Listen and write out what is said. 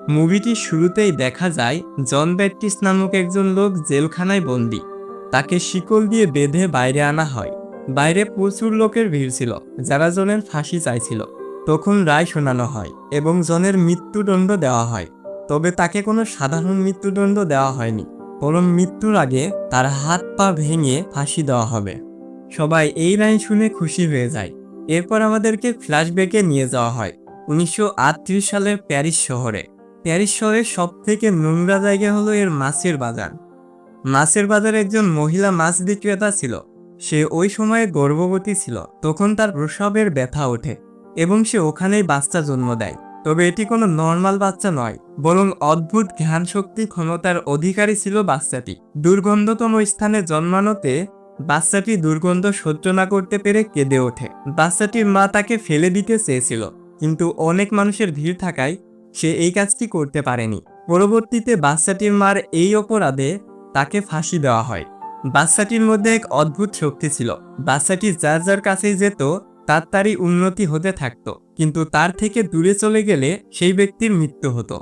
মুভিটির শুরুতেই দেখা যায় জন ব্যাপটিস্ট নামক একজন লোক জেলখানায় বন্দী। তাকে শিকল দিয়ে বেঁধে বাইরে আনা হয়। বাইরে প্রচুর লোকের ভিড় ছিল, যারা জনের ফাঁসি চাইছিল। তখন রায় শোনানো হয় এবং জনের মৃত্যুদণ্ড দেওয়া হয়। তবে তাকে কোনো সাধারণ মৃত্যুদণ্ড দেওয়া হয়নি, বরং মৃত্যুর আগে তার হাত পা ভেঙে ফাঁসি দেওয়া হবে। সবাই এই লাইন শুনে খুশি হয়ে যায়। এরপর আমাদেরকে ফ্ল্যাশব্যাকে নিয়ে যাওয়া হয় 1938 সালের প্যারিস শহরে। প্যারিস শহরের সব থেকে নোংরা জায়গা হলো এর মাছের বাজার। মাছের বাজারে একজন মহিলা মাছ বিক্রেতা ছিল। সে ওই সময়ে গর্ভবতী ছিল। তখন তার প্রসবের ব্যথা ওঠে এবং সে ওখানেই বাচ্চা জন্ম দেয়। তবে এটি কোনো নর্মাল বাচ্চা নয়, বরং অদ্ভুত জ্ঞান শক্তি ক্ষমতার অধিকারী ছিল বাচ্চাটি। দুর্গন্ধতম স্থানে জন্মানোতে বাচ্চাটি দুর্গন্ধ সহ্য না করতে পেরে কেঁদে ওঠে। বাচ্চাটির মা তাকে ফেলে দিতে চেয়েছিল, কিন্তু অনেক মানুষের ভিড় থাকায় সে এই কাজটি করতে পারেনি। পরবর্তীতে বাচ্চাটির মার এই অপরাধে তাকে ফাঁসি দেওয়া হয়। বাচ্চাটির মধ্যে এক অদ্ভুত শক্তি ছিল। বাচ্চাটি যার যার কাছেই যেত তারই উন্নতি হতে থাকতো, কিন্তু তার থেকে দূরে চলে গেলে সেই ব্যক্তির মৃত্যু হতো।